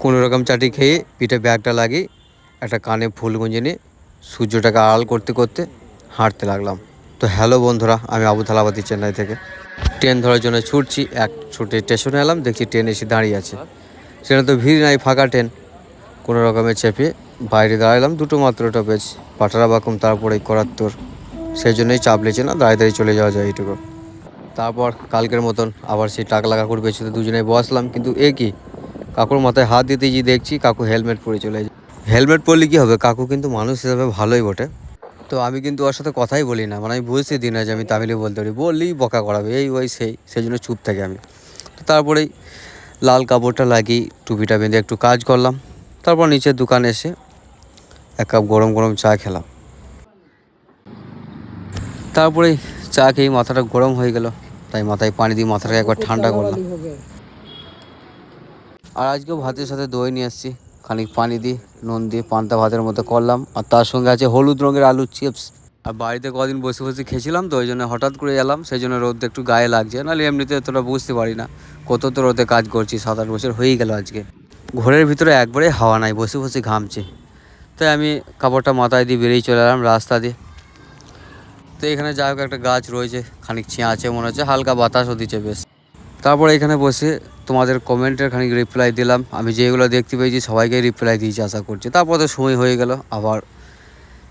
কোনো রকম চাটি খেয়ে পিঠে ব্যাগটা লাগিয়ে একটা কানে ফুল গুঁজে নিয়ে সূর্যটাকে আড়াল করতে করতে হাঁটতে লাগলাম। তো হ্যালো বন্ধুরা, আমি আবু থালাবাতি চেন্নাই থেকে ট্রেন ধরার জন্য ছুটছি। ছুটে স্টেশনে এলাম, দেখছি ট্রেন এসে দাঁড়িয়ে আছে। সেটা তো ভিড় নাই, ফাঁকা ট্রেন। কোনো রকমে চেপে বাইরে দাঁড়ালাম। দুটো মাত্র স্টপেজ, পাটারাবাকুম, তারপরে করাত্তর। সেই জন্যই চাপ লেছে না, দাঁড়িয়ে দাঁড়িয়ে চলে যাওয়া যায় এইটুকু। তারপর কালকের মতন আবার সেই টাকলা কাকুর পেছনে দুজনে বসলাম। কিন্তু এ কি, কাকুর মাথায় হাত দিতে গিয়ে দেখছি কাকু হেলমেট পরে চলে যায়। হেলমেট পরলে কী হবে, কাকু কিন্তু মানুষ হিসাবে ভালোই বটে। তো আমি কিন্তু ওর সাথে কথাই বলি না, মানে আমি বুঝতে দিই না যে আমি তামিলে বলতে পারি, বললেই বকা করাবে এই ওই সেই জন্য চুপ থাকি আমি। তো তারপরেই লাল কাপড়টা লাগিয়ে টুপিটা বেঁধে একটু কাজ করলাম। তারপর নিচের দোকানে এসে এক কাপ গরম গরম চা খেলাম। তারপরেই চা খেয়ে মাথাটা গরম হয়ে গেল, তাই মাথায় পানি দিয়ে মাথাটাকে একবার ঠান্ডা করলাম। আর আজকেও ভাতের সাথে দই নিয়ে এসেছি, খানিক পানি দিয়ে নুন দিয়ে পান্তা ভাতের মতো করলাম। আর তার সঙ্গে আছে হলুদ রঙের আলুর চিপস। আর বাড়িতে কদিন বসে বসে খেয়েছিলাম, তো ওই জন্য হঠাৎ করে এলাম, সেই জন্য রোদ একটু গায়ে লাগছে। নাহলে এমনিতে তোরা বুঝতে পারি না, কত তো রোদে কাজ করছি, 7-8 বছর হয়েই গেল আজকে। ঘরের ভিতরে একবারে হাওয়া নাই, বসে বসে ঘামছে। তাই আমি কাপড়টা মাথায় দিয়ে বেরিয়ে চলে এলাম রাস্তা দিয়ে। তো এখানে যাই হোক একটা গাছ রয়েছে, খানিক ছেঁয়া আছে মনে হচ্ছে, হালকা বাতাসও দিচ্ছে বেশ। তারপর এখানে বসে তোমাদের কমেন্টের খানিক রিপ্লাই দিলাম। আমি যেগুলো দেখতে পেয়েছি সবাইকে রিপ্লাই দিয়েছি আশা করছি। তারপর তো সময় হয়ে গেল, আবার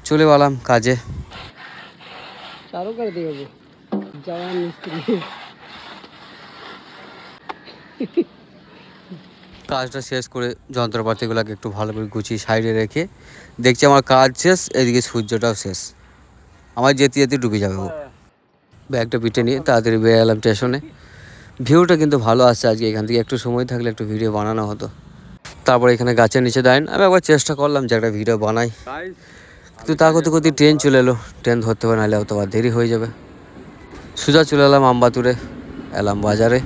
চলে গেলাম কাজে। কাজটা শেষ করে যন্ত্রপাতিগুলোকে একটু ভালো করে গুছিয়ে সাইডে রেখে দেখছি আমার কাজ শেষ, এদিকে সূর্যটাও শেষ, আমার যেতে যেতে ডুবে যাবে ও। ব্যাগটা পিঠে নিয়ে তাড়াতাড়ি বেরিয়ে এলাম স্টেশনে। ভিউটা কিন্তু ভালো আসছে আজকে, এখান থেকে একটু সময় থাকলে একটু ভিডিও বানানো হতো। তারপর এখানে গাছের নিচে দাঁড়ান, আমি একবার চেষ্টা করলাম যে একটা ভিডিও বানাই, কিন্তু তা করতে করতে ট্রেন চলে এলো। ট্রেন ধরতে হবে, নাহলে তো আবার দেরি হয়ে যাবে। সোজা চলে এলাম আমবাতুরে, এলাম বাজারে।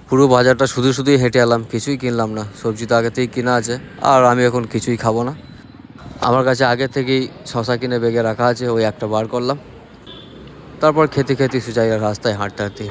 পুরো বাজারটা শুধু শুধুই হেঁটে এলাম, কিছুই কিনলাম না। সবজি তো আগে থেকেই কেনা আছে, আর আমি এখন কিছুই খাবো না। আমার কাছে আগে থেকেই শশা কিনে বেগে রাখা আছে, ওই একটা বার করলাম। তারপর খেতে খেতে সোজা রাস্তায় হাঁটতে হাঁটতে